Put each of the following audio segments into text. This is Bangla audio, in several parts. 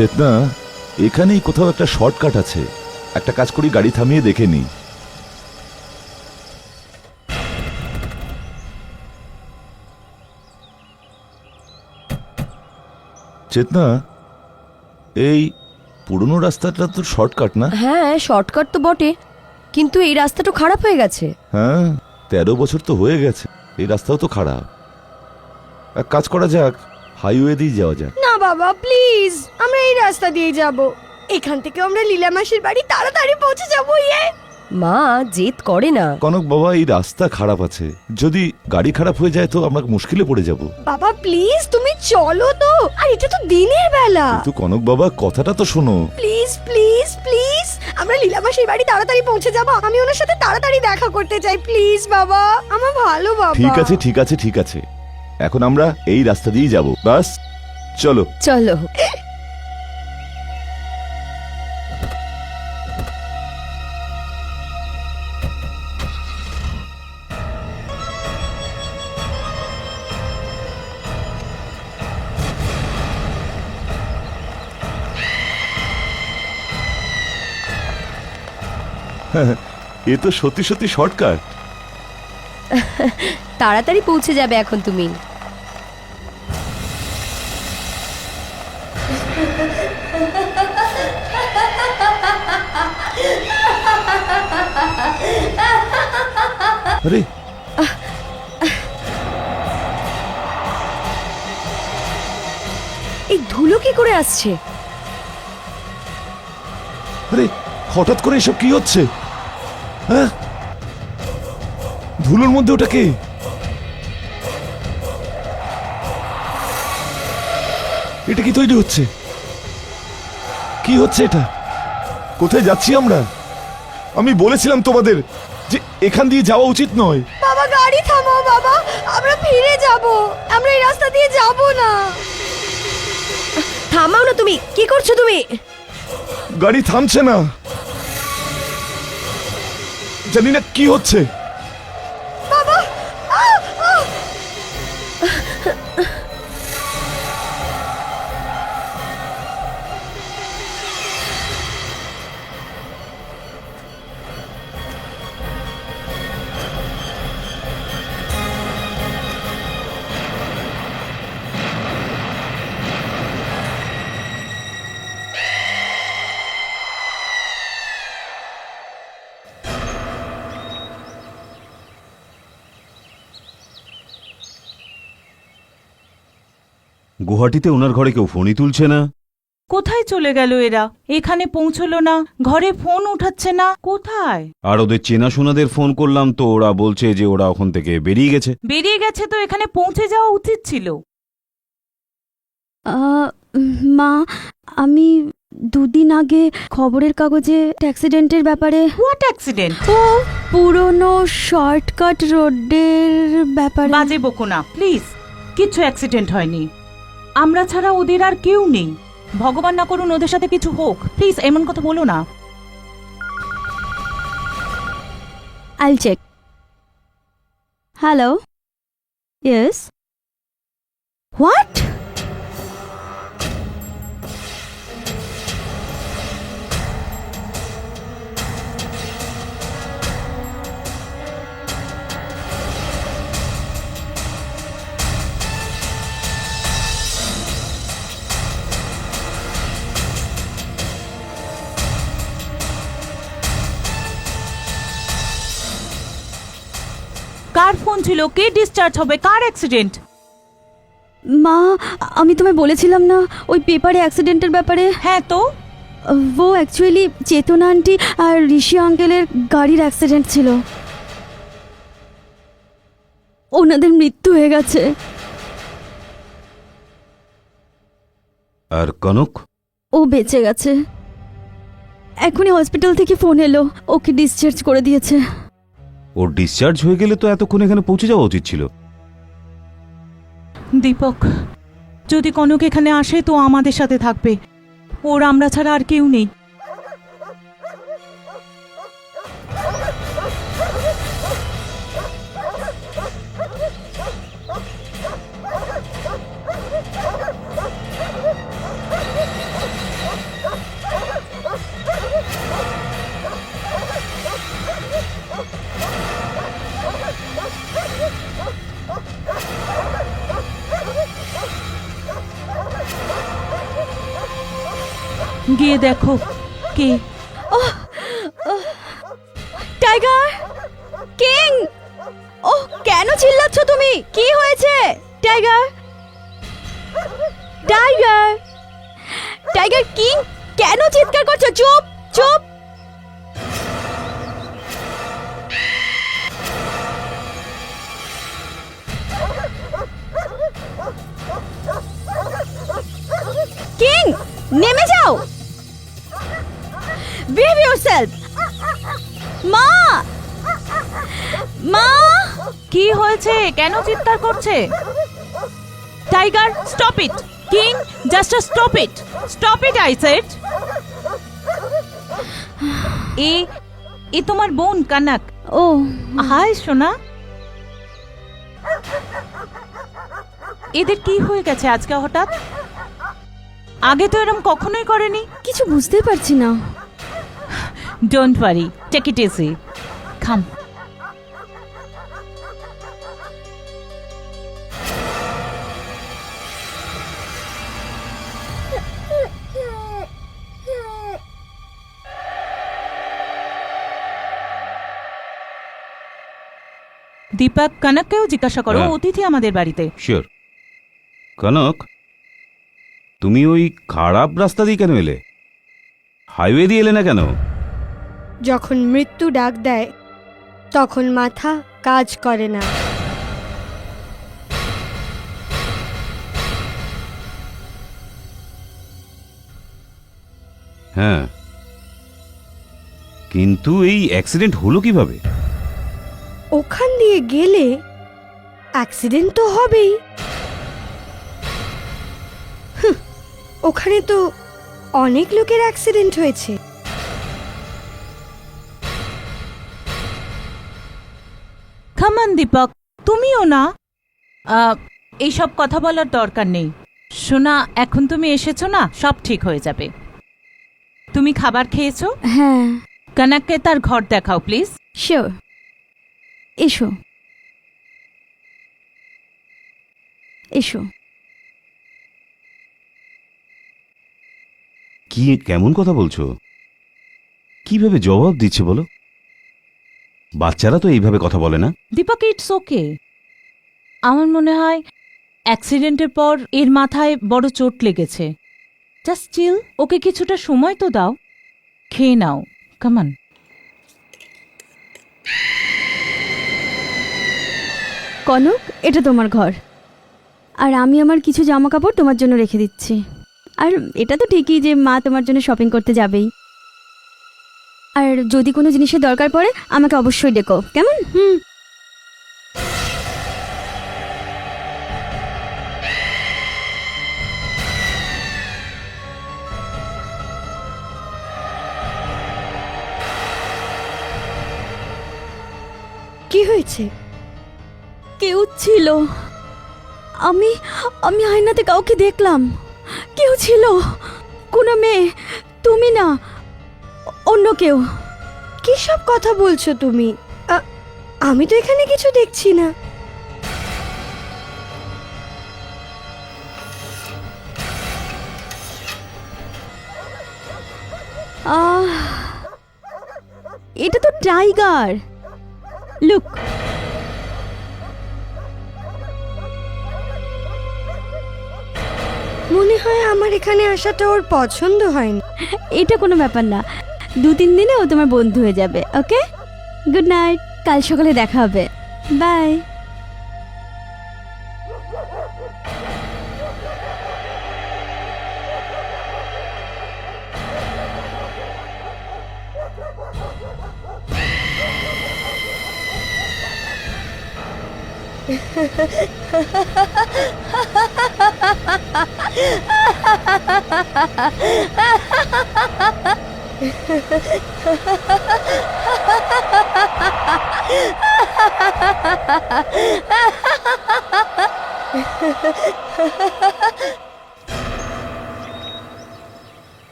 চেতনা, এখানেই কোথাও একটা শর্টকাট আছে। একটা কাজ করি, গাড়ি থামিয়ে দেখে নিই। চেতনা, এই পুরনো রাস্তাটা তো শর্টকাট না? হ্যাঁ, শর্টকাট তো বটে, কিন্তু এই রাস্তাটা খারাপ হয়ে গেছে। হ্যাঁ, 13 বছর তো হয়ে গেছে, এই রাস্তাও তো খারাপ। এক কাজ করা যাক, হাইওয়ে দিয়ে যাওয়া যাক। না বাবা প্লিজ, আমরা এই রাস্তা দিয়ে যাব। এখান থেকে আমরা লীলা মাসির বাড়ি তাড়াতাড়ি পৌঁছে যাবো। মা জেদ করে না। কনক বাবা, এই রাস্তা খারাপ আছে, যদি গাড়ি খারাপ হয়ে যায় তো আমরা মুশকিলে পড়ে যাব। বাবা প্লিজ তুমি চলো তো, আর এটা তো দিনের বেলা। কিন্তু কনক বাবা, কথাটা তো শোনো। প্লিজ প্লিজ প্লিজ, আমরা লীলা মাসির বাড়ি তাড়াতাড়ি পৌঁছে যাব। আমি ওনার সাথে তাড়াতাড়ি দেখা করতে চাই। প্লিজ বাবা, আমার ভালো বাবা। ঠিক আছে ঠিক আছে ঠিক আছে, এখন আমরা এই রাস্তা দিয়ে যাব। বাস চলো চলো। এ তো সত্যি সত্যি শর্টকাট। তাড়াতাড়ি পৌঁছে যাবে এখন তুমি। আরে এই ধুলো কি করে আসছে? আরে হঠাৎ করে এসব কি হচ্ছে? হ্যাঁ, ধুলোর মধ্যে ওটা কে? এটা কি তৈরি হচ্ছে? কি হচ্ছে এটা? কোথায় যাচ্ছি আমরা? আমি বলেছিলাম তোমাদের যে এখান দিয়ে যাওয়া উচিত নয়। বাবা গাড়ি থামাও বাবা, আমরা ফিরে যাব। আমরা এই রাস্তা দিয়ে যাব না। থামাও না, তুমি কি করছো তুমি? গাড়ি থামছে না, জানি না কি হচ্ছে। বাবা আহ, আহ। গুয়াহাটিতে ওনার ঘরে কেউ ফোনই তুলছে না। কোথায় চলে গেল এরা? এখানে পৌঁছলো না, ঘরে ফোন উঠাচ্ছে না, কোথায়? আর ওদের চেনাশোনাদের ফোন করলাম তো ওরা বলছে যে ওরা ওখান থেকে বেরিয়ে গেছে। বেরিয়ে গেছে তো এখানে পৌঁছে যাওয়া উচিত ছিল। মা, আমি দুদিন আগে খবরের কাগজে অ্যাক্সিডেন্টের ব্যাপারে। What accident? ও পুরনো শর্টকাট রোডের ব্যাপারে। বাজে বকো না প্লিজ, কিচ্ছু অ্যাক্সিডেন্ট হয়নি। আমরা ছাড়া ওদের আর কেউ নেই। ভগবান না করুন ওদের সাথে কিছু হোক, প্লিজ এমন কথা বলো না। I'll check. Hello? Yes? What? Car phone ছিল? কে ডিসচার্জ হবে? কার অ্যাক্সিডেন্ট? মা, আমি তোমায় বলেছিলাম না ওই পেপারে অ্যাক্সিডেন্টের ব্যাপারে। হ্যাঁ তো ও অ্যাকচুয়ালি চেতনা আন্টি আর ঋষি আঙ্কেলের গাড়ির অ্যাক্সিডেন্ট ছিল। ওনাদের মৃত্যু হয়ে গেছে। আর কনক? ও বেঁচে গেছে। এখনই হসপিটাল থেকে ফোন এলো, ওকে ডিসচার্জ করে দিয়েছে। ওর ডিসচার্জ হয়ে গেলে তো এতক্ষণ এখানে পৌঁছে যাওয়া উচিত ছিল। দীপক, যদি কনক এখানে আসে তো আমাদের সাথে থাকবে। ওর আমরা ছাড়া আর কেউ নেই। গিয়ে দেখো কে। টাইগার, কিং, ওহ কেন চিল্লাচ্ছ তুমি? কি হয়েছে? টাইগার, টাইগার, টাইগার কিং, কেন চিৎকার করছো? চুপ চুপ। কিং, নেমে যাও। Behave yourself. মা, মা, কি হয়েছে? কেন চিৎকার করছে? Tiger, stop it. King, just stop it. Stop it, I said. এ তোমার বোন কানাক। ও হাই সোনা। এদের কি হয়ে গেছে আজকে হঠাৎ? আগে তো এরকম কখনোই করেনি। কিছু বুঝতে পারছি না। Don't worry, take it easy. Calm. Dipak, কনককেও জিজ্ঞাসা করো, হ্যাঁ। অতিথি আমাদের বাড়িতে। শিওর। কনক, তুমি ওই খারাপ রাস্তা দিয়ে কেন এলে? হাইওয়ে দিয়ে এলে না কেন? যখন মৃত্যু ডাক দেয় তখন মাথা কাজ করে না। হ্যাঁ, কিন্তু এই অ্যাক্সিডেন্ট হলো কিভাবে? ওখান দিয়ে গেলে অ্যাক্সিডেন্ট তো হবেই। হুঁ, ওখানে তো অনেক লোকের অ্যাক্সিডেন্ট হয়েছে। খামান দীপক, তুমিও না। এইসব কথা বলার দরকার নেই। সোনা, এখন তুমি এসেছো না, সব ঠিক হয়ে যাবে। তুমি খাবার খেয়েছো? হ্যাঁ, কনককে তার ঘর দেখাও প্লিজ। শিওর। এসো এসো। কি কেমন কথা বলছো? কিভাবে জবাব দিচ্ছে বলো? বাচ্চারা তো এইভাবে কথা বলে না। Deepak, it's okay. আমার মনে হয় অ্যাক্সিডেন্টের পর এর মাথায় বড় চোট লেগেছে। জাস্ট চিল, ওকে কিছুটা সময় তো দাও। খেয়ে নাও, কামান। কনক, এটা তোমার ঘর, আর আমি আমার কিছু জামা কাপড় তোমার জন্য রেখে দিচ্ছি। আর এটা তো ঠিকই যে মা তোমার জন্য শপিং করতে যাবেই। আর যদি কোনো জিনিসের দরকার পড়ে আমাকে অবশ্যই ডেকো, কেমন? কি হয়েছে? কেউ ছিল। আমি আমি আয়নাতে কাউকে দেখলাম। কেউ ছিল, কোনো মেয়ে, তুমি না, অন্য কেউ। কি সব কথা বলছো তুমি? আমি তো এখানে কিছু দেখছি না। এটা তো টাইগার। লুক, মনে হয় আমার এখানে আসাটা ওর পছন্দ হয়নি। এটা কোনো ব্যাপার না। 2-3 দিনে ও তোমার বন্ধু হয়ে যাবে। ওকে, গুড নাইট। কাল সকালে দেখা হবে। বাই।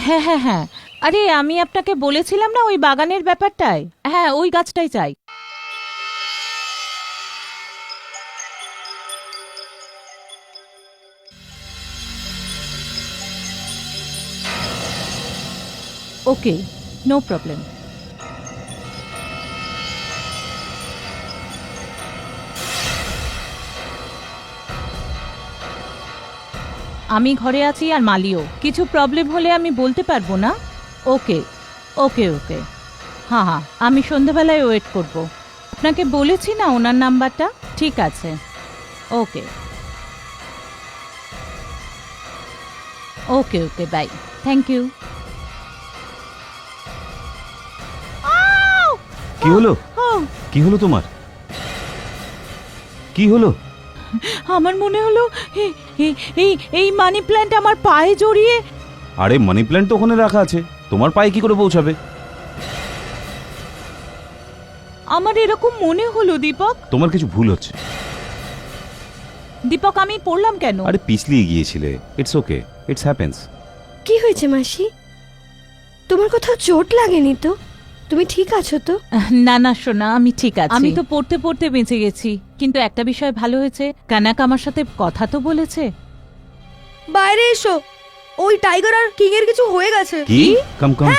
হ্যাঁ হ্যাঁ হ্যাঁ, আরে আমি আপনাকে বলেছিলাম না ওই বাগানের ব্যাপারটাই। হ্যাঁ, ওই গাছটাই চাই। ওকে, নো প্রবলেম। আমি ঘরে আছি আর মালিও, কিছু প্রবলেম হলে আমি বলতে পারবো না। ওকে ওকে ওকে, হ্যাঁ হ্যাঁ, আমি সন্ধ্যাবেলায় ওয়েট করব। আপনাকে বলেছি না ওনার নাম্বারটা? ঠিক আছে, ওকে ওকে ওকে, বাই, থ্যাংক ইউ। কি হলো? কি হলো তোমার? কি হলো? আমার মনে হলো এই মানি প্ল্যান্ট আমার পায়ে জড়িয়ে। আরে মানি প্ল্যান্ট তো ওখানে রাখা আছে, তোমার পায়ে কি করে পৌঁছাবে? আমার এরকম মনে হলো দীপক। তোমার কিছু ভুল হচ্ছে। দীপক, আমি পড়লাম কেন? আরে পিছলিয়ে গিয়েছিলে, ইটস ওকে, ইটস হ্যাপেন্স। কি হয়েছে মাসি? তোমার কোথাও চোট লাগেনি তো? তুমি ঠিক আছো তো? না না সোনা, আমি ঠিক আছি। আমি তো পড়তে পড়তে বেঁচে গেছি, কিন্তু একটা বিষয় ভালো হয়েছে, কানাক আমার সাথে কথা তো বলেছে। বাইরে এসো, ওই টাইগার আর কিং এর কিছু হয়ে গেছে। কি? কাম কাম।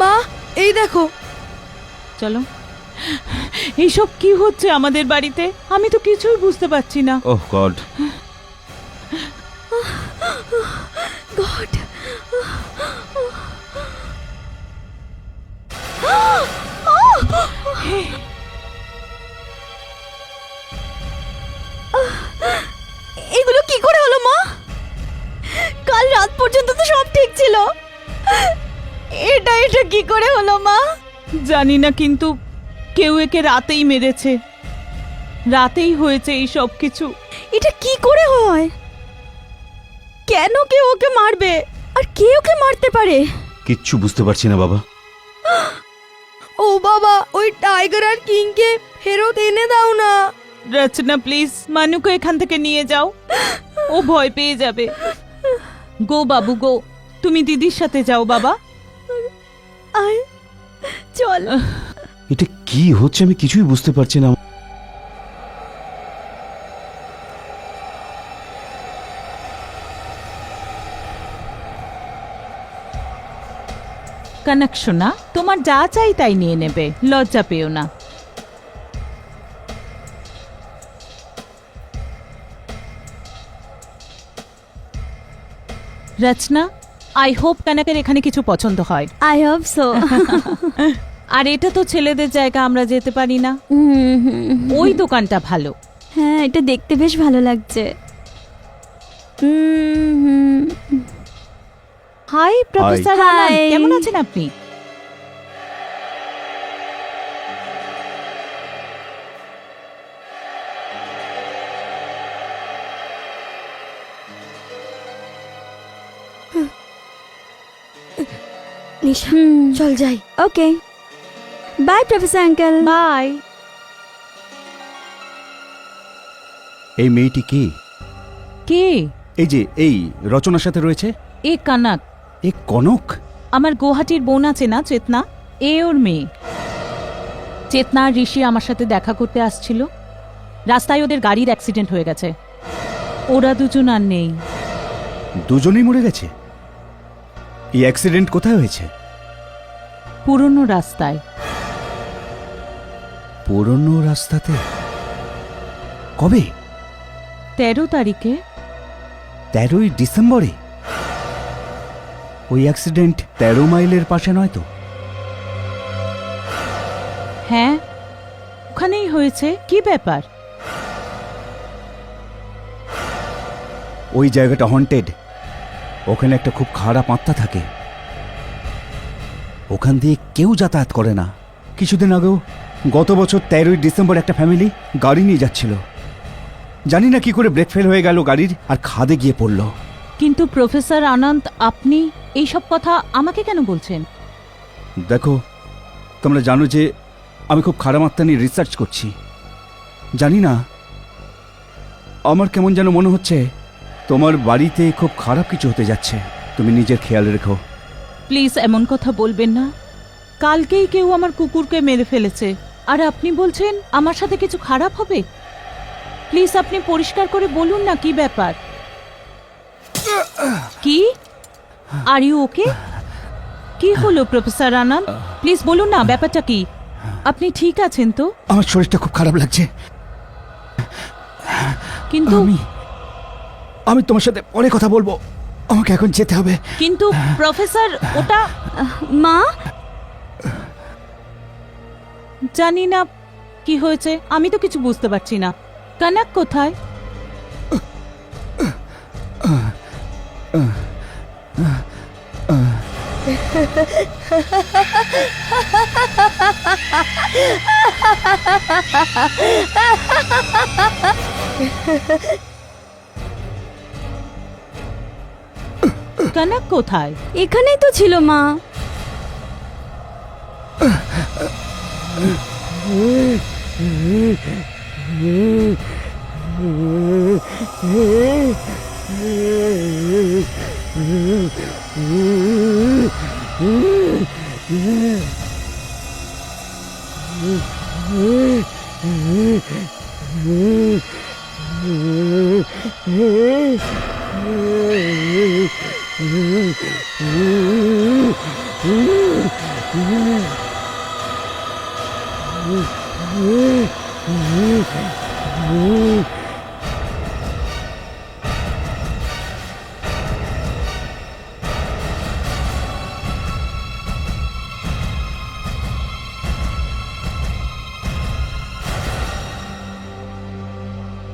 মা, এই দেখো। চলো। এইসব কি হচ্ছে আমাদের বাড়িতে? আমি তো কিছুই বুঝতে পারছি না। ওহ গড। গড, এগুলো কি করে হলো মা? কাল রাত পর্যন্ত তো সব ঠিক ছিল। এটা এটা কি করে হলো মা? জানি না, কিন্তু কেউ একে রাতেই মেরেছে। রাতেই হয়েছে এই সব কিছু। এটা কি করে হয়? কেন কেউ ওকে মারবে? আর কে ওকে মারতে পারে? কিচ্ছু বুঝতে পারছি না বাবা। ও বাবা, ওই টাইগার আর কিংকে ফেরত এনে দাও না। রচনা প্লিজ, মানুকে এখান থেকে নিয়ে যাও, ও ভয় পেয়ে যাবে। গো বাবু গো, তুমি দিদির সাথে যাও বাবা। আয়, চল। এটা কি হচ্ছে আমি কিছুই বুঝতে পারছি না। কানাক সোনা, তোমার যা চাই তাই নিয়ে নেবে, লজ্জা পেও না। রচনা, আই হোপ কানাকের এখানে কিছু পছন্দ হয়। I hope so. আর এটা তো ছেলেদের জায়গা, আমরা যেতে পারি না। ওই দোকানটা ভালো। হ্যাঁ, এটা দেখতে বেশ ভালো লাগছে। হাই প্রফেসর আনন্দ, Hi. কেমন আছেন আপনি? নিশা, চল যাই। ওকে, বাই প্রফেসর আঙ্কেল। বাই। এই মেয়েটি কে? কে? এই যে এই রচনার সাথে রয়েছে, এ কানাক, এ কনক। আমার গুয়াহাটির বোন আছে না চেতনা, এ ওর মেয়ে। চেতনা আর ঋষি আমার সাথে দেখা করতে আসছিল। রাস্তায় ওদের গাড়ির অ্যাক্সিডেন্ট হয়ে গেছে। ওরা দুজন আর নেই। দুজনেই মরে গেছে? এই অ্যাক্সিডেন্ট কোথায় হয়েছে? পুরনো রাস্তায়। পুরনো রাস্তাতে? কবে? 13 তারিখে। 13ই ডিসেম্বরে? ওই অ্যাক্সিডেন্ট 13 মাইলের পাশে নয় তো? হ্যাঁ, ওখানেই হয়েছে। কি ব্যাপার? ওই জায়গাটা হন্টেড। ওখানে একটা খুব খারাপ আত্মা থাকে। ওখান দিয়ে কেউ যাতায়াত করে না। কিছুদিন আগেও, গত বছর 13ই ডিসেম্বর, একটা ফ্যামিলি গাড়ি নিয়ে যাচ্ছিল। জানি না কি করে ব্রেক ফেল হয়ে গেল গাড়ির, আর খাদে গিয়ে পড়ল। কিন্তু প্রফেসর আনন্দ, আপনি এই সব কথা আমাকে কেন বলছেন? দেখো, তোমরা জানো যে আমি খুব খারাপ আত্মা নিয়ে রিসার্চ করছি। জানি না, আমার কেমন যেন মনে হচ্ছে তোমার বাড়িতে খুব খারাপ কিছু হতে যাচ্ছে। তুমি নিজের খেয়াল রেখো। প্লিজ এমন কথা বলবেন না। কালকেই কেউ আমার কুকুরকে মেরে ফেলেছে, আর আপনি বলছেন আমার সাথে কিছু খারাপ হবে? প্লিজ আপনি পরিষ্কার করে বলুন না কি ব্যাপার। কি? Are you okay? কি হলো প্রফেসর আনন্দ? প্লিজ বলুন না ব্যাপারটা কি। আপনি ঠিক আছেন তো? আমার শরীরটা খুব খারাপ লাগছে। কিন্তু আমি তোমার সাথে পরে কথা বলবো, আমাকে এখন যেতে হবে। কিন্তু প্রফেসর, ওটা মা, জানি না কি হয়েছে, আমি তো কিছু বুঝতে পারছি না। কনক কোথায়? কনক কোথায়? এখানেই তো ছিল মা।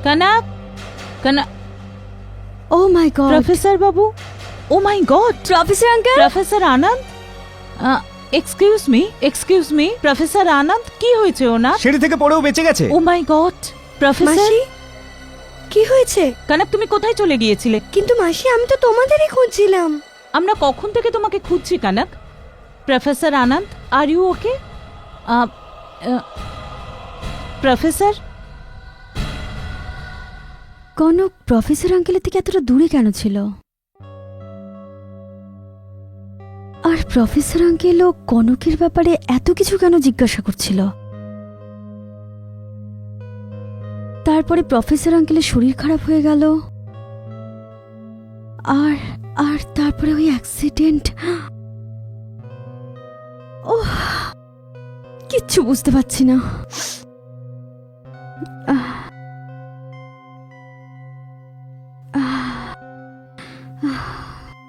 কনক, কনক, ও মাই গড, প্রফেসর বাবু, ও মাই গড, প্রফেসর আঙ্কেল। প্রফেসর আনন্দ, এক্সকিউজ মি প্রফেসর আনন্দ, কি হয়েছে ওনার? সিঁড়ি থেকে পড়েও বেঁচে গেছে। ও মাই গড, প্রফেসর। মাসি, কি হয়েছে? কনক, তুমি কোথায় চলে গিয়েছিলে? কিন্তু মাসি, আমি তো তোমাদেরই খুঁজছিলাম। আমরা কখন থেকে তোমাকে খুঁজছি Kanak. Professor Anand, are you okay? Professor, Kanak professor আঙ্কেলের থেকে এতটা দূরে কেন ছিল? আর প্রফেসর আঙ্কেলও কনকের ব্যাপারে এত কিছু কেন জিজ্ঞাসা করছিল? তারপরে প্রফেসর আঙ্কেলের শরীর খারাপ হয়ে গেল, আর আর তারপরে ওই অ্যাক্সিডেন্ট। ওহ, কিচ্ছু বুঝতে পারছি না।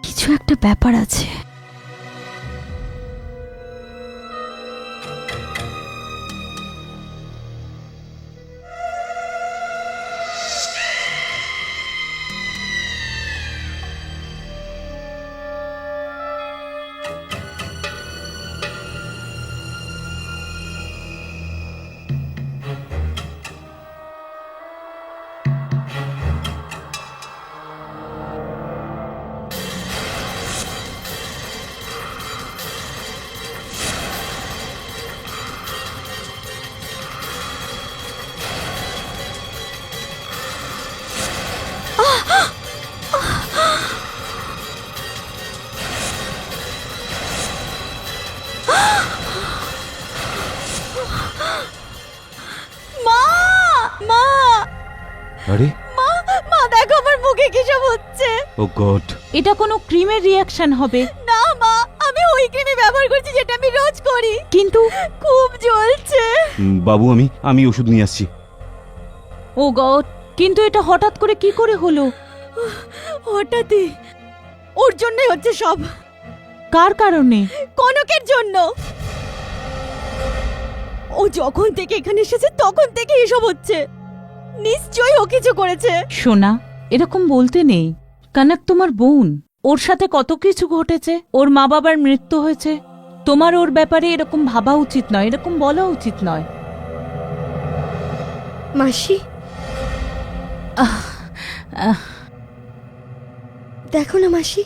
কিছু একটা ব্যাপার আছে। মা, মা, আরে মা, মা, দেখো আমার মুখে কি সব হচ্ছে। ও গড, এটা কোনো ক্রিমের রিয়াকশন হবে। না মা, আমি ওই ক্রিমই ব্যবহার করছি যেটা আমি রোজ করি। কিন্তু খুব জ্বলছে। বাবু আমি ওষুধ নিয়ে আসছি। ও গড, কিন্তু এটা হঠাৎ করে কি করে হলো? হঠাৎই। ওর জন্যই হচ্ছে সব। কার কারণে? কনকের জন্য। ও যখন থেকে এখানে এসেছে তখন থেকে এসব হচ্ছে। নিশ্চয়ই ও কিছু করেছে। সোনা, এরকম বলতে নেই। কনক তোমার বোন, ওর সাথে কত কিছু ঘটেছে। ওর মা বাবার মৃত্যু হয়েছে। তোমার ওর ব্যাপারে এরকম ভাবা উচিত নয়, এরকম বলা উচিত নয়। মাসি, দেখো না মাসি,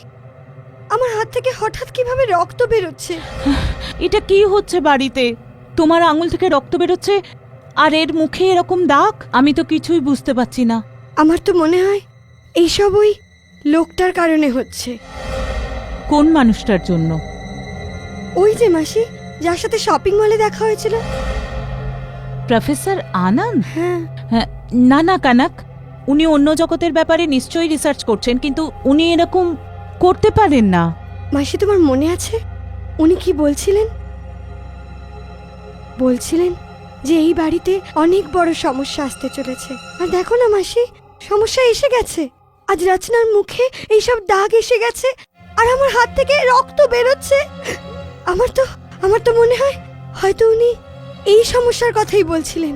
আমার হাত থেকে হঠাৎ কিভাবে রক্ত বেরোচ্ছে। এটা কি হচ্ছে বাড়িতে? তোমার আঙুল থেকে রক্ত বেরোচ্ছে আর এর মুখে এরকম দাগ। আমি তো কিছুই বুঝতে পারছি না। আমার তো মনে হয় এইসব ওই লোকটার কারণে হচ্ছে। কোন মানুষটার জন্য? ওই যে মাসি, যার সাথে শপিং মলে দেখা হয়েছিল? প্রফেসর আনন্দ? হ্যাঁ। হ্যাঁ, না না কানাক, উনি অন্য জগতের ব্যাপারে নিশ্চয়ই রিসার্চ করছেন, কিন্তু উনি এরকম করতে পারেন না। মাসি, তোমার মনে আছে উনি কি বলছিলেন? বলছিলেন যে এই বাড়িতে অনেক বড় সমস্যা আসতে চলেছে। আর দেখো না মাসি, সমস্যা এসে গেছে। আজ রচনার মুখে এইসব দাগ এসে গেছে, আর আমার হাত থেকে রক্ত বেরোচ্ছে। আমার তো মনে হয় হয়তো উনি এই সমস্যার কথাই বলছিলেন।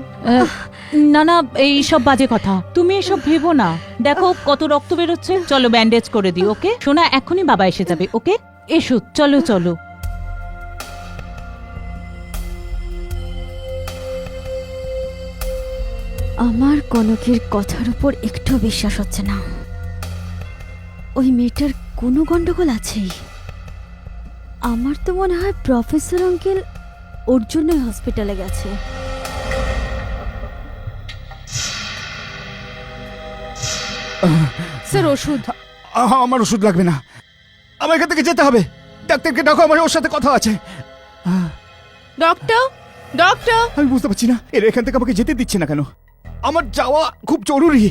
না না, এই সব বাজে কথা, তুমি এসব ভেবো না। দেখো কত রক্ত বেরোচ্ছে, চলো ব্যান্ডেজ করে দিই। ওকে সোনা, এখনই বাবা এসে যাবে। ওকে এসো, চলো চলো। আমার কনকের কথার উপর একটু বিশ্বাস হচ্ছে না। ওই মেয়েটার কোনো গন্ডগোল আছেই। আমার তো মনে হয় প্রফেসর আঙ্কেল ওর জন্যই হসপিটালে গেছে। স্যার ওষুধ। আমার ওষুধ লাগবে না, আমার এখান থেকে যেতে হবে। ডাক্তারকে ডাকো, আমার ওর সাথে কথা আছে। Doctor, doctor. আমি বুঝতে পারছি না এরা এখান থেকে আমাকে যেতে দিচ্ছে না কেন। আমার যাওয়া খুব জরুরি।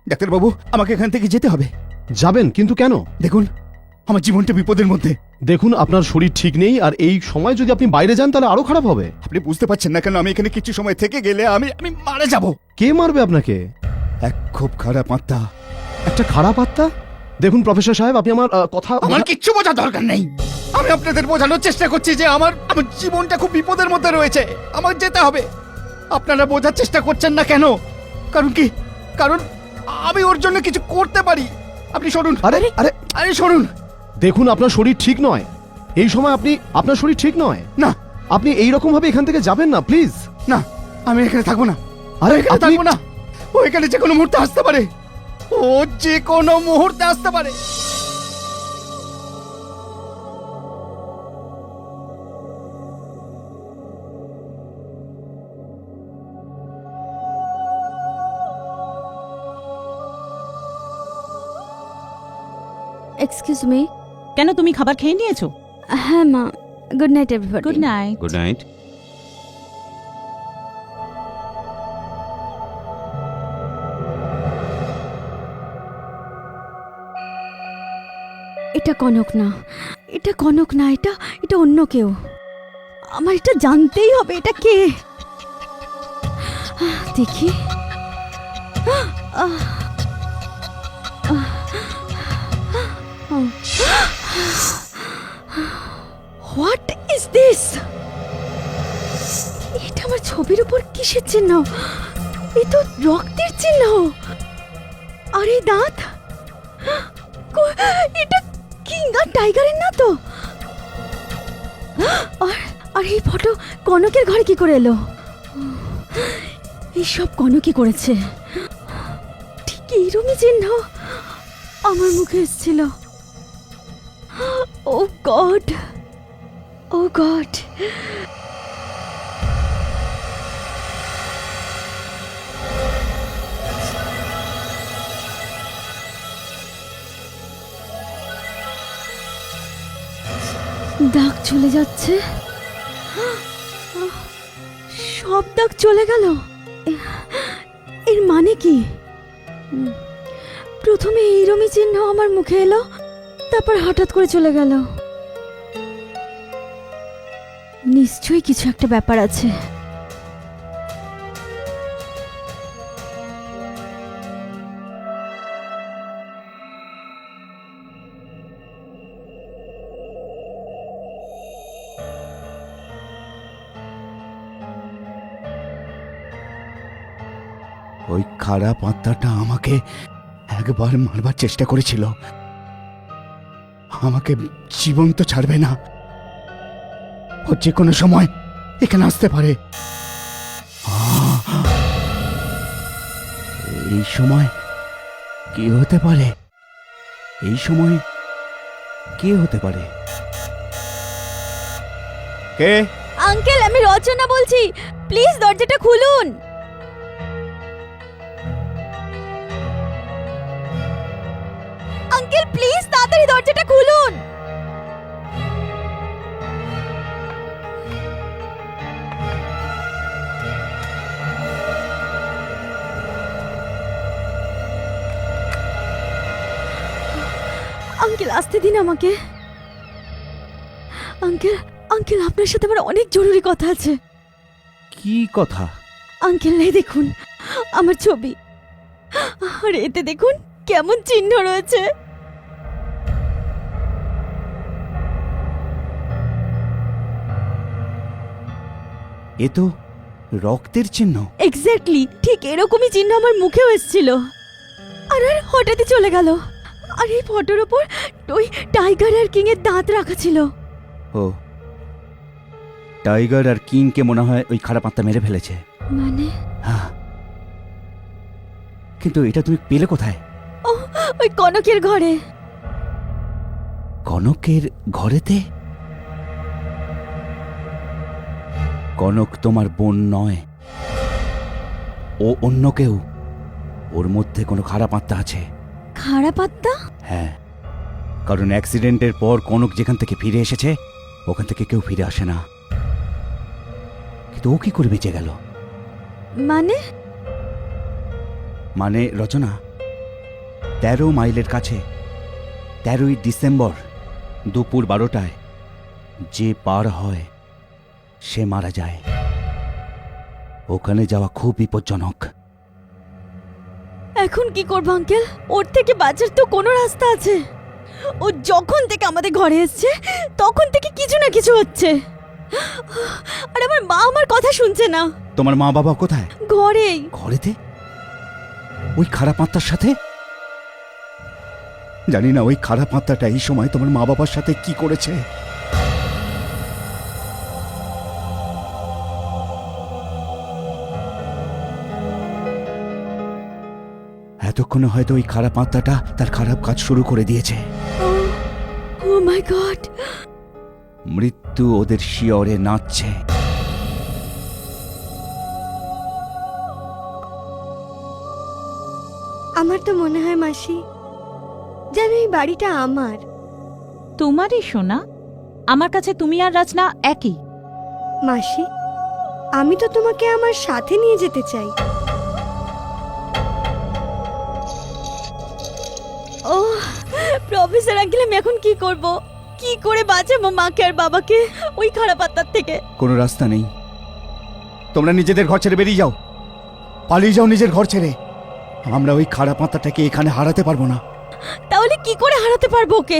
ডাক্তারবাবু, আমাকে এখান থেকে যেতে হবে। যাবেন, কিন্তু কেন? দেখুন, আমার জীবনটা বিপদের মধ্যে। দেখুন, আপনার শরীর ঠিক নেই, আর এই সময় যদি আপনি বাইরে যান তাহলে আরো খারাপ হবে। আপনি বুঝতে পারছেন না কেন? আমি এখানে কিছু সময় থেকে গেলে আমি মারা যাব। কে মারবে আপনাকে? এক খুব খারাপ আত্মা। একটা খারাপ আত্মা? দেখুন প্রফেসর সাহেব, আপনি আমার কথা আমার কিচ্ছু বোঝার দরকার নেই। আমি আপনাদের বোঝানোর চেষ্টা করছি যে আমার জীবনটা খুব বিপদের মধ্যে রয়েছে, আমার যেতে হবে। আপনারা বোঝার চেষ্টা করছেন না কেন? কারণ কি? কারণ আমি ওর জন্য কিছু করতে পারি। আপনি শুনুন। আরে আরে আরে শুনুন। দেখুন, আপনার শরীর ঠিক নয়। এই সময় আপনার শরীর ঠিক নয়। না, আপনি এই রকম ভাবে এখান থেকে যাবেন না, প্লিজ। না, আমি এখানে থাকবো না। আরে এখানে আপনি থাকবো না। ও এখানে যে কোনো মুহূর্তে আসতে পারে। ও যে কোনো মুহূর্তে আসতে পারে। Excuse me. কেন, তুমি খাবার খেয়ে নিয়েছো? হ্যাঁ মা, good night everybody. Good night. Good night. এটা কনক না, এটা কনক না, এটা অন্য কেউ। আমার এটা জানতেই হবে, এটা কে। দেখি। What is this? এটা আমার ছবির উপর কিসের চিহ্ন? এ তো রক্তের চিহ্ন। আর এই দাঁত, এটা কিং আর টাইগারের না তো? আর এই ফটো কনকের ঘরে কি করে এলো? এইসব কনকই করেছে। ঠিক এইরকমই চিহ্ন আমার মুখে এসেছিল। ও গড, ও গড। দাগ চলে যাচ্ছে, সব দাগ চলে গেল। এর মানে কি? প্রথমে এইরকমই চিহ্ন আমার মুখে এলো, তারপর হঠাৎ করে চলে গেল। নিশ্চয়ই কিছু একটা ব্যাপার আছে। ওই খারাপ আত্মাটা আমাকে একবার মারবার চেষ্টা করেছিল। আমাকে জীবন্ত ছাড়বে না। ও যে কোনো সময় এখানে আসতে পারে। এই সময় কি হতে পারে? এই সময় কে হতে পারে? কে? আঙ্কেল, আমি রচনা বলছি, প্লিজ দরজাটা খুলুন। আঙ্কেল প্লিজ তাড়াতাড়ি দরজাটা খুলুন। আঙ্কেল আসতে দিন আমাকে। আঙ্কেল আঙ্কেল আপনার সাথে আমার অনেক জরুরি কথা আছে। কি কথা? আঙ্কেল এই দেখুন আমার ছবি, আর এতে দেখুন কেমন চিহ্ন রয়েছে। এ তো রক্তের চিহ্ন। এক্স্যাক্টলি ঠিক এরকমই চিহ্ন আমার মুখেও এসেছিল, আর আর হঠাৎই চলে গেল। আর এই ফটোর ওপর ওই টাইগার আর কিং এর দাঁত রাখা ছিল। ও, টাইগার আর কিংকে মনে হয় ওই খারাপ আত্মা মেরে ফেলেছে। মানে হ্যাঁ, কিন্তু এটা তুমি পেলে কোথায়? ও ওই কনকের ঘরে। কনকের ঘরেতে? কনক তোমার বোন নয়, ও অন্য কেউ। ওর মধ্যে কোনো খারাপ আত্মা আছে। খারাপ আত্মা? হ্যাঁ, কারণ অ্যাক্সিডেন্টের পর কনক যেখান থেকে ফিরে এসেছে ওখান থেকে কেউ ফিরে আসে না। কিন্তু ও কি করে বেঁচে গেল? মানে মানে রচনা, 13 মাইলের কাছে 13ই ডিসেম্বর দুপুর 12টায় যে পার হয় সে মারা যায়। ওখানে যাওয়া খুব বিপজ্জনক। এখন কি করবো আঙ্কেল? ওর থেকে বাঁচার তো কোনো রাস্তা আছে। ও যখন থেকে আমাদের ঘরে এসছে তখন থেকে কিছু না কিছু হচ্ছে, আর আমার মা আমার কথা শুনছে না। তোমার মা বাবা কোথায়? ঘরেই। ঘরেতে? ওই খারাপ আত্মার সাথে? জানি না ওই খারাপ আত্মাটা এই সময় তোমার মা বাবার সাথে কি করেছে। এতক্ষণে হয়তো ওই খারাপ আত্মাটা তার খারাপ কাজ শুরু করে দিয়েছে। ও মাই গড! মৃত্যু ওদের শিয়রে নাচছে। আমার তো মনে হয় মাসি যেন এই বাড়িটা আমার। তোমারই সোনা, আমার কাছে তুমি আর রাজনা একই। মাসি, আমি তো তোমাকে আমার সাথে নিয়ে যেতে চাই। ও প্রফেসর আঙ্কেল, আমি এখন কি করব? কি করে বাঁচাবো মাকে আর বাবাকে ওই খারাপ আত্মার থেকে? কোনো রাস্তা নেই। তোমরা নিজেদের ঘর ছেড়ে বেরিয়ে যাও, পালিয়ে যাও নিজের ঘর ছেড়ে। আমরা ওই খারাপ আত্মাটাকে এখানে হারাতে পারবো না। তাহলে কি করে হারাতে পারবো ওকে?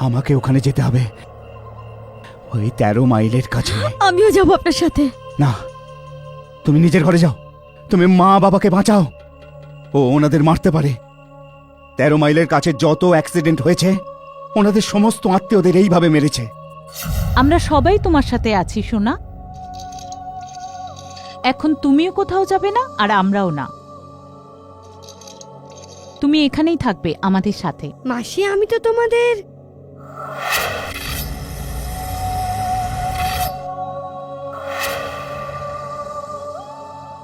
আমাকে ওখানে যেতে হবে, ওই 13 মাইলের কাছে। আমিও যাবো আপনার সাথে। না, তুমি নিজের ঘরে যাও। তুমি মা বাবাকে বাঁচাও, ও ওনাদের মারতে পারে। 13 মাইলের কাছে যত অ্যাক্সিডেন্ট হয়েছে ওনাদের সমস্ত আত্মীয়দের এইভাবে মেরেছে। আমরা সবাই তোমার সাথে আছি সোনা। এখন তুমিও কোথাও যাবে না আর আমরাও না। তুমি এখানেই থাকবে আমাদের সাথে। মাসি, আমি তো তোমাদের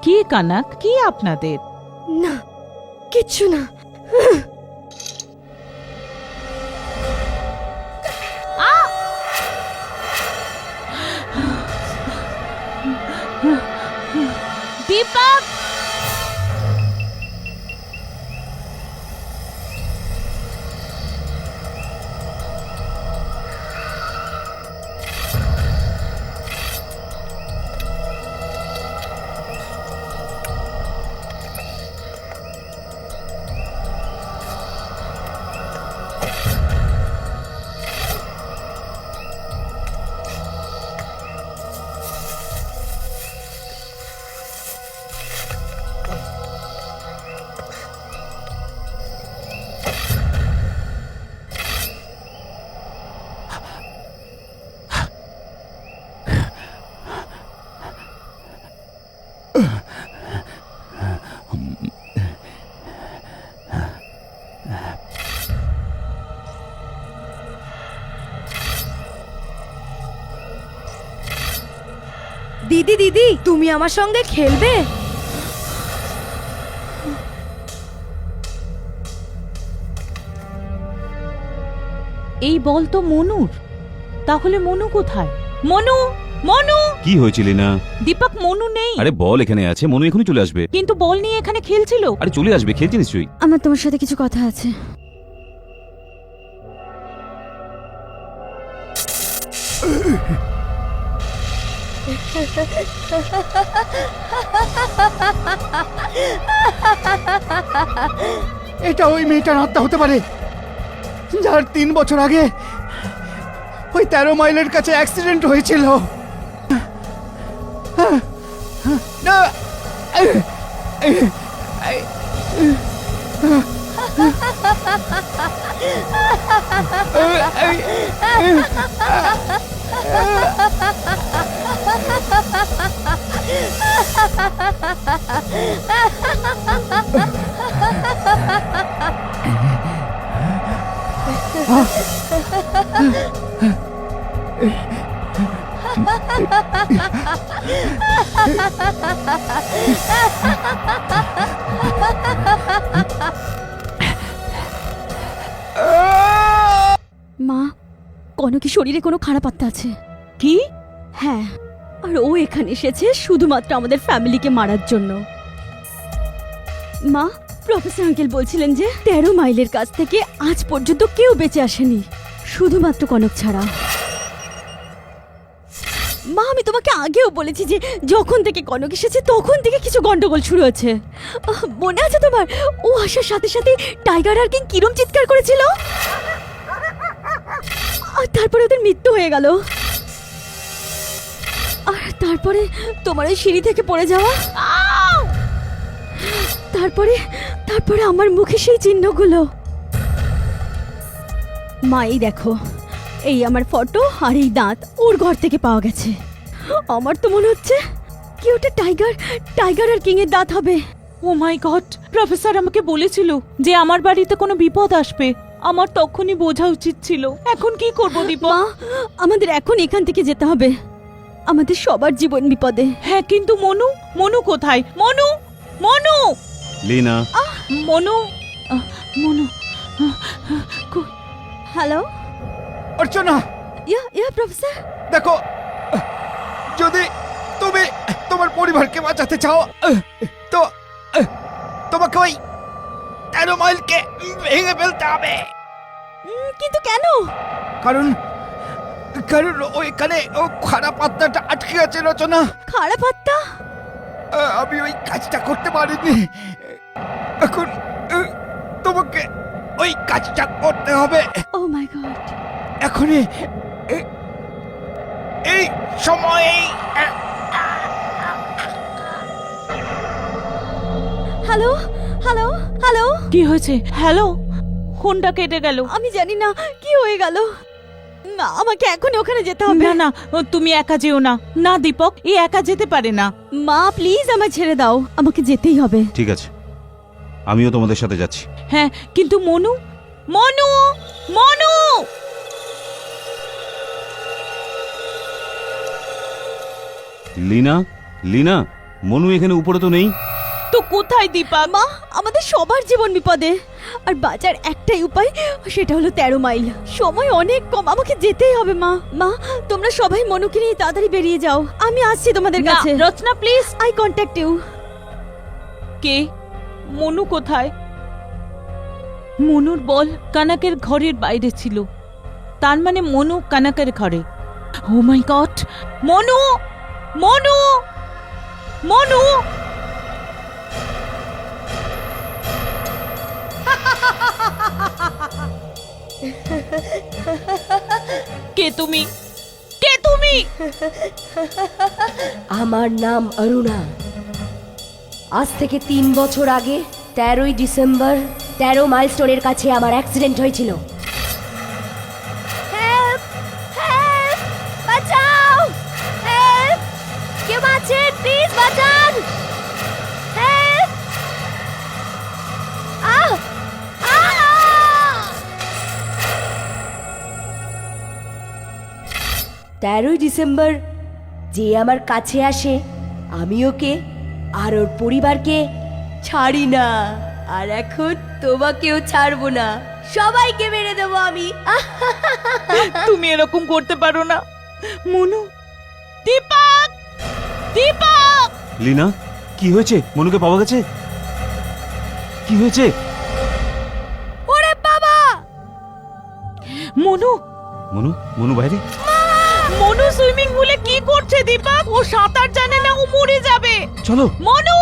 কি কানাক, কি আপনাদের? না, কিচ্ছু না। দীপক! দিদি দিদি, তুমি আমার সঙ্গে খেলবে? এই বল তো মনুর। তাহলে মনু কোথায়? মনু, মনু! কি হয়েছিল না? দীপক, মনু নেই। আরে বল এখানে আছে, মনু এখনই চলে আসবে। কিন্তু বল নিয়ে এখানে খেলছিল। আরে চলে আসবে, খেলছে নিশ্চয়ই। আমার তোমার সাথে কিছু কথা আছে। এটা ওই মেয়েটার আত্মা হতে পারে, যার 3 বছর আগে ওই 13 মাইলের কাছে অ্যাক্সিডেন্ট হয়েছিল। না, মা, কনকের শরীরে কোনো খারাপ আত্মা আছে। কি? হ্যাঁ, আর ও এখানে এসেছে শুধুমাত্র আমাদের ফ্যামিলিকে মারার জন্য। মা, প্রফেসর আঙ্কেল বলছিলেন যে 13 মাইলের কাছ থেকে আজ পর্যন্ত কেউ বেঁচে আসেনি, শুধুমাত্র কনক ছাড়া। মা, আমি তোমাকে আগেও বলেছি যে যখন থেকে কনক এসেছে তখন থেকে কিছু গন্ডগোল শুরু হয়েছে। মনে আছে তোমার? ও আসার সাথে সাথে টাইগার আর কিং কিরম চিৎকার করেছিল, আর তারপরে ওদের মৃত্যু হয়ে গেল। আর তারপরে তোমার ওই সিঁড়ি থেকে পড়ে যাওয়া, তারপরে তারপরে আমার মুখে সেই চিহ্নগুলো। মা, এই দেখো, এই আমার ফটো আর এই দাঁত ওর ঘর থেকে পাওয়া গেছে। আমার তো মনে হচ্ছে কি ওটা টাইগার আর কিং এর দাঁত হবে। ও মাই গড, প্রফেসর আমাকে বলেছিল যে আমার বাড়িতে কোনো বিপদ আসবে। আমার তখনই বোঝা উচিত ছিল। এখন কি করব দীপক? মা, আমাদের এখন এখান থেকে যেতে হবে, আমাদের সবার জীবন বিপদে। হ্যাঁ, কিন্তু মনু কোথায়? মনু, লিনা, মনু। হ্যালো, অর্চনা, ইয়া প্রফেসর। দেখো, যদি তুমি তোমার পরিবারকে বাঁচাতে চাও তো তোমাকে ওই 13 মাইলকে ভেঙে ফেলতে হবে। কিন্তু কেন? কারণ কারণ ওইখানে ও খারাপ আত্মাটা আটকে আছে রচনা। খারাপ আত্মা? আমি ওই কাজটা করতে পারিনি। এখন তোমাকে ওই কাজটা করতে হবে ও মাই গড। এখনই, এই সময়ে। হ্যালো হ্যালো হ্যালো, কি হয়েছে? হ্যালো, ফোনটা কেটে গেল। আমি জানি না কি হয়ে গেল। না, আমাকে এখনই ওখানে যেতে হবে। না, তুমি একা যেও না। না দীপক, এ একা যেতে পারে না। মা, প্লিজ আমায় ছেড়ে দাও, আমাকে যেতেই হবে। ঠিক আছে, আমিও তোমাদের সাথে যাচ্ছি। হ্যাঁ, কিন্তু মনু। লিনা, মনু এখানে উপরে তো নেই। তো কোথায় দীপক? মা, আমাদের সবার জীবন বিপদে, আর বাঁচার একটাই উপায়, সেটা হলো 13 মাইল। সময় অনেক কম, আমাকে যেতেই হবে। মা, তোমরা সবাই মনুকে নিয়ে তাড়াতাড়ি বেরিয়ে যাও, আমি আসছি তোমাদের কাছে। Rachana please. I contact you. কে? মনু কোথায়? মনুর বল কানাকের ঘরের বাইরে ছিল, তার মানে মনু কানাকের ঘরে। ও মাই গড, মনু। কে তুমি? আমার নাম অরুণা। আজ থেকে 3 বছর আগে 13ই ডিসেম্বর 13 মাইলস্টোনের কাছে আমার অ্যাক্সিডেন্ট হয়েছিল। হেল্প, হেল্প, বাঁচাও, হেল্প, কেউ আছেন? প্লিজ বাঁচান, হেল্প। 13ই ডিসেম্বর যে আমার কাছে আসে, আমি ওকে আর ওর পরিবারকে ছাড়ি না। আর এখন তোমাকেও ছাড়বো না, সবাইকে মেরে দেবো আমি। তুমি এরকম করতে পারো না মনু। দীপক, লিনা, কি হয়েছে? মনুকে পাওয়া গেছে? কি হয়েছে? ওরে বাবা! মনু মনু বাইরে? মনু সুইমিং পুলে কি করছে দীপক? ও সাঁতার জানে না, ও মরে যাবে। চলো। মনু,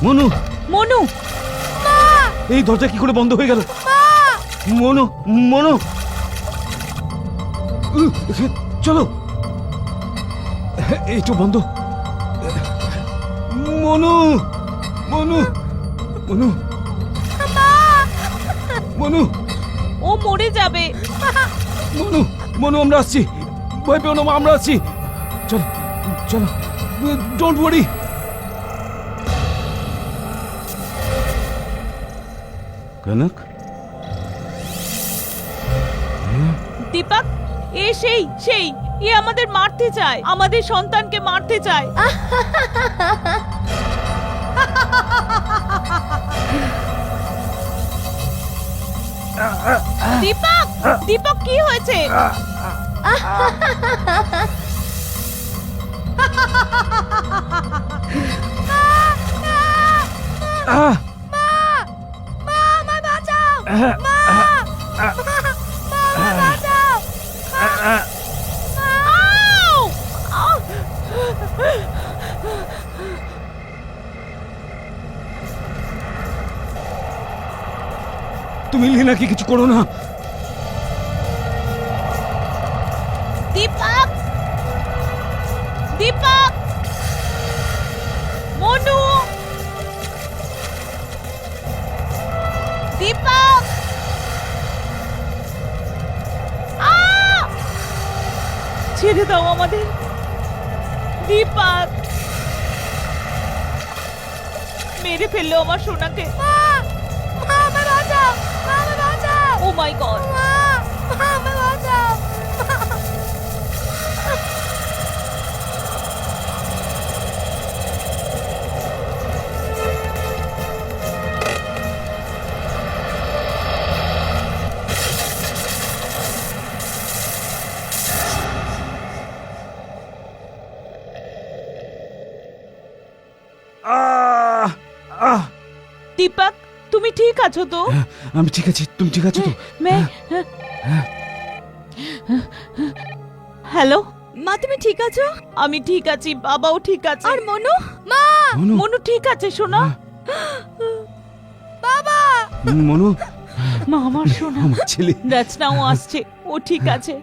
মনু, মনু, এই দরজা কি করে বন্ধ হয়ে গেল? মনু, মনু, চলো। এই তো বন্ধ। মনু, মনু, মনু, মনু, ও মরে যাবে। মনু, মনু, আমরা আসছি। ভয় পেও না মা, আমরা আসছি। চলো, চলো, ডোন্ট ওয়ারি। কনক, দীপক, এ সেই এ আমাদের মারতে চায়, আমাদের সন্তানকে মারতে চায়। দীপক, দীপক কি হয়েছে? আহ! আউ! আউ! তুমি লীনাকে কিছু করো না। দীপক, দীপক, মনু, দীপক, ছেড়ে দাও আমাদের। দীপক, মেরে ফেললো আমার সোনাকে। ও মাই গড। আহ! আহ! দীপক, তুমি ঠিক আছো তো? আমি ঠিক আছি, তুমি ঠিক আছো তো? হ্যালো মা, তুমি ঠিক আছো? আমি ঠিক আছি, বাবাও ঠিক আছে। আর মনু? মা! মনু, মনু ঠিক আছে সোনা? মনু, মা, আমার সোনা। আমার ছেলে। রচনাও আসছে, ও ঠিক আছে।